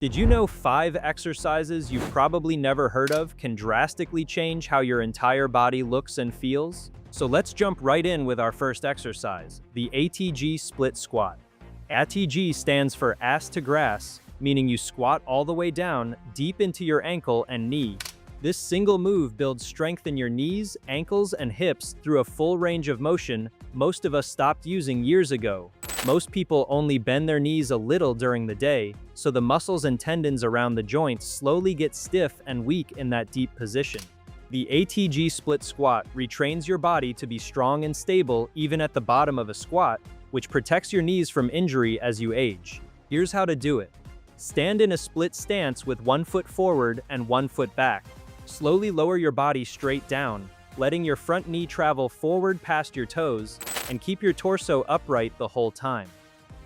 Did you know 5 exercises you've probably never heard of can drastically change how your entire body looks and feels? So let's jump right in with our first exercise, the ATG split squat. ATG stands for ass to grass, meaning you squat all the way down, deep into your ankle and knee. This single move builds strength in your knees, ankles, and hips through a full range of motion most of us stopped using years ago. Most people only bend their knees a little during the day, so the muscles and tendons around the joints slowly get stiff and weak in that deep position. The ATG split squat retrains your body to be strong and stable even at the bottom of a squat, which protects your knees from injury as you age. Here's how to do it. Stand in a split stance with 1 foot forward and 1 foot back. Slowly lower your body straight down, letting your front knee travel forward past your toes, and keep your torso upright the whole time.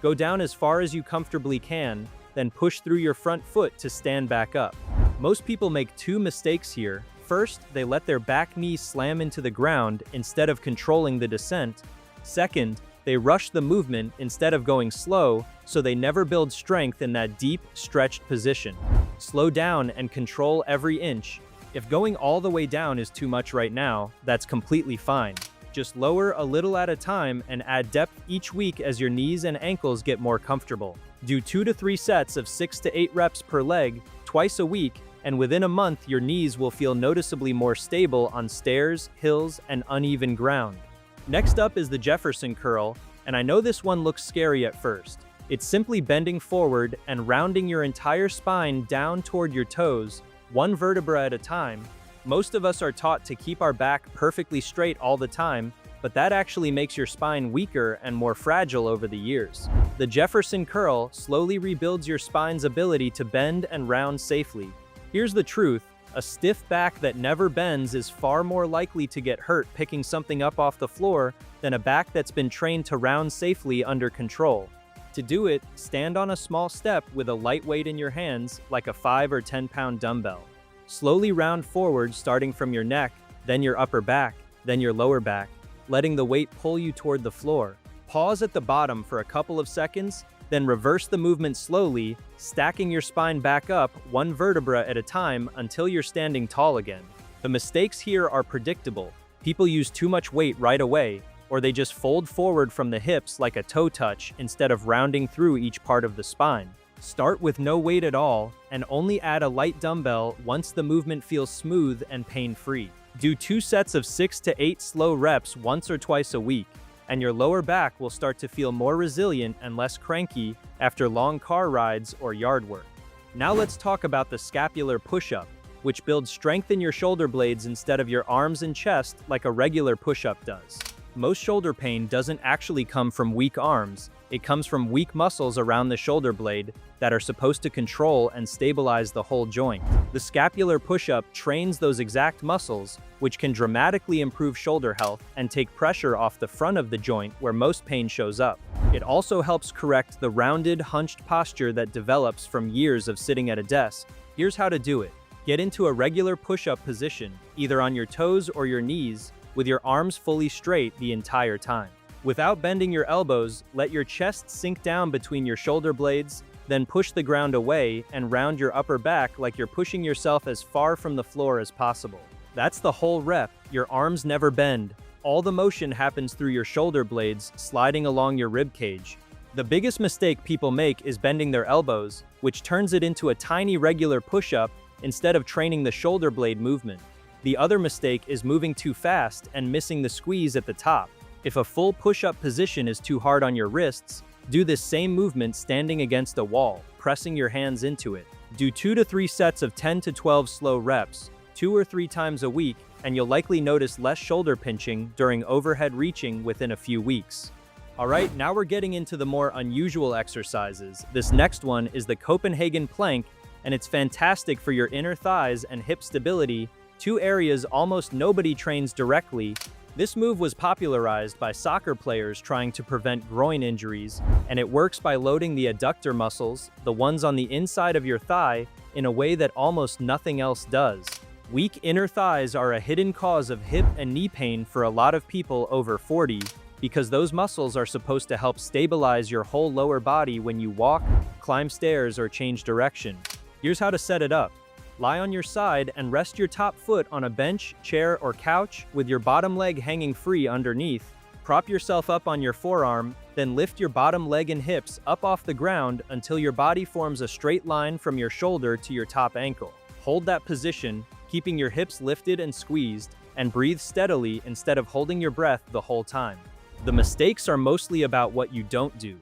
Go down as far as you comfortably can, then push through your front foot to stand back up. Most people make 2 mistakes here. First, they let their back knee slam into the ground instead of controlling the descent. Second, they rush the movement instead of going slow, so they never build strength in that deep, stretched position. Slow down and control every inch. If going all the way down is too much right now, that's completely fine. Just lower a little at a time and add depth each week as your knees and ankles get more comfortable. Do 2 to 3 sets of 6 to 8 reps per leg, twice a week, and within a month your knees will feel noticeably more stable on stairs, hills, and uneven ground. Next up is the Jefferson curl, and I know this one looks scary at first. It's simply bending forward and rounding your entire spine down toward your toes, 1 vertebra at a time. Most of us are taught to keep our back perfectly straight all the time, but that actually makes your spine weaker and more fragile over the years. The Jefferson curl slowly rebuilds your spine's ability to bend and round safely. Here's the truth, a stiff back that never bends is far more likely to get hurt picking something up off the floor than a back that's been trained to round safely under control. To do it, stand on a small step with a light weight in your hands, like a 5 or 10-pound dumbbell. Slowly round forward starting from your neck, then your upper back, then your lower back, letting the weight pull you toward the floor. Pause at the bottom for a couple of seconds, then reverse the movement slowly, stacking your spine back up 1 vertebra at a time until you're standing tall again. The mistakes here are predictable. People use too much weight right away, or they just fold forward from the hips like a toe touch instead of rounding through each part of the spine. Start with no weight at all, and only add a light dumbbell once the movement feels smooth and pain-free. Do 2 sets of 6 to 8 slow reps once or twice a week, and your lower back will start to feel more resilient and less cranky after long car rides or yard work. Now let's talk about the scapular push-up, which builds strength in your shoulder blades instead of your arms and chest like a regular push-up does. Most shoulder pain doesn't actually come from weak arms. It comes from weak muscles around the shoulder blade that are supposed to control and stabilize the whole joint. The scapular push-up trains those exact muscles, which can dramatically improve shoulder health and take pressure off the front of the joint where most pain shows up. It also helps correct the rounded, hunched posture that develops from years of sitting at a desk. Here's how to do it. Get into a regular push-up position, either on your toes or your knees, with your arms fully straight the entire time. Without bending your elbows, let your chest sink down between your shoulder blades, then push the ground away and round your upper back like you're pushing yourself as far from the floor as possible. That's the whole rep. Your arms never bend. All the motion happens through your shoulder blades sliding along your rib cage. The biggest mistake people make is bending their elbows, which turns it into a tiny regular push-up instead of training the shoulder blade movement. The other mistake is moving too fast and missing the squeeze at the top. If a full push-up position is too hard on your wrists, do this same movement standing against a wall, pressing your hands into it. Do 2 to 3 sets of 10 to 12 slow reps, 2 or 3 times a week, and you'll likely notice less shoulder pinching during overhead reaching within a few weeks. Alright, now we're getting into the more unusual exercises. This next one is the Copenhagen plank, and it's fantastic for your inner thighs and hip stability, 2 areas almost nobody trains directly. This move was popularized by soccer players trying to prevent groin injuries, and it works by loading the adductor muscles, the ones on the inside of your thigh, in a way that almost nothing else does. Weak inner thighs are a hidden cause of hip and knee pain for a lot of people over 40. because those muscles are supposed to help stabilize your whole lower body when you walk, climb stairs, or change direction. Here's how to set it up. Lie on your side and rest your top foot on a bench, chair, or couch with your bottom leg hanging free underneath. Prop yourself up on your forearm, then lift your bottom leg and hips up off the ground until your body forms a straight line from your shoulder to your top ankle. Hold that position, keeping your hips lifted and squeezed, and breathe steadily instead of holding your breath the whole time. The mistakes are mostly about what you don't do.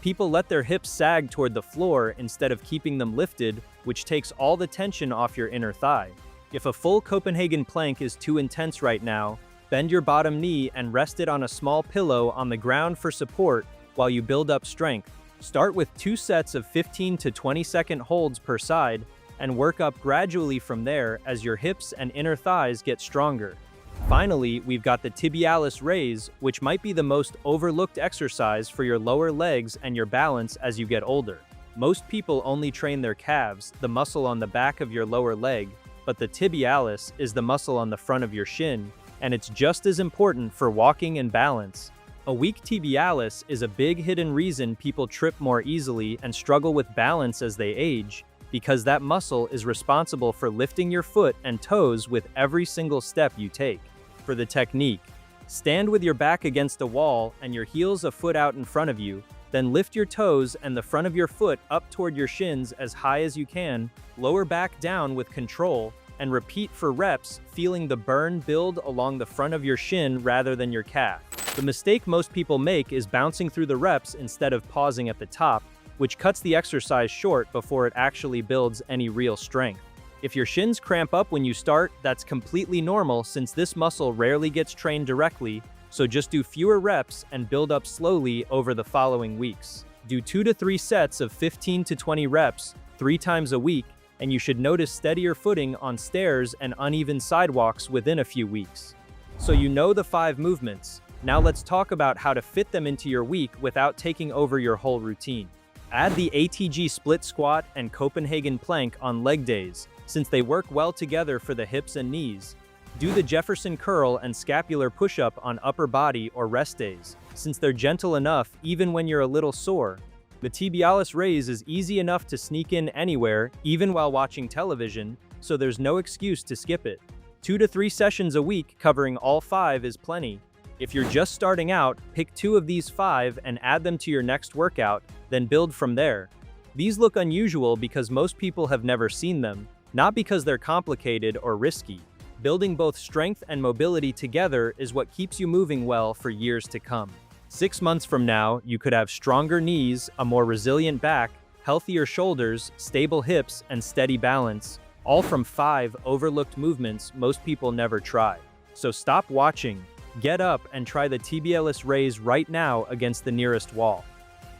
People let their hips sag toward the floor instead of keeping them lifted, which takes all the tension off your inner thigh. If a full Copenhagen plank is too intense right now, bend your bottom knee and rest it on a small pillow on the ground for support while you build up strength. Start with 2 sets of 15 to 20-second holds per side and work up gradually from there as your hips and inner thighs get stronger. Finally, we've got the tibialis raise, which might be the most overlooked exercise for your lower legs and your balance as you get older. Most people only train their calves, the muscle on the back of your lower leg, but the tibialis is the muscle on the front of your shin, and it's just as important for walking and balance. A weak tibialis is a big hidden reason people trip more easily and struggle with balance as they age, because that muscle is responsible for lifting your foot and toes with every single step you take. For the technique, stand with your back against a wall and your heels a foot out in front of you, then lift your toes and the front of your foot up toward your shins as high as you can, lower back down with control, and repeat for reps, feeling the burn build along the front of your shin rather than your calf. The mistake most people make is bouncing through the reps instead of pausing at the top, which cuts the exercise short before it actually builds any real strength. If your shins cramp up when you start, that's completely normal since this muscle rarely gets trained directly, so just do fewer reps and build up slowly over the following weeks. Do 2 to 3 sets of 15 to 20 reps 3 times a week, and you should notice steadier footing on stairs and uneven sidewalks within a few weeks. So you know the 5 movements. Now let's talk about how to fit them into your week without taking over your whole routine. Add the ATG split squat and Copenhagen plank on leg days, since they work well together for the hips and knees. Do the Jefferson curl and scapular push-up on upper body or rest days, since they're gentle enough even when you're a little sore. The tibialis raise is easy enough to sneak in anywhere, even while watching television, so there's no excuse to skip it. 2 to 3 sessions a week covering all 5 is plenty. If you're just starting out, pick 2 of these 5 and add them to your next workout, then build from there. These look unusual because most people have never seen them, not because they're complicated or risky. Building both strength and mobility together is what keeps you moving well for years to come. 6 months from now, you could have stronger knees, a more resilient back, healthier shoulders, stable hips, and steady balance, all from 5 overlooked movements most people never try. So stop watching, get up, and try the tibialis raise right now against the nearest wall.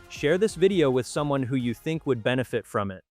Share this video with someone who you think would benefit from it.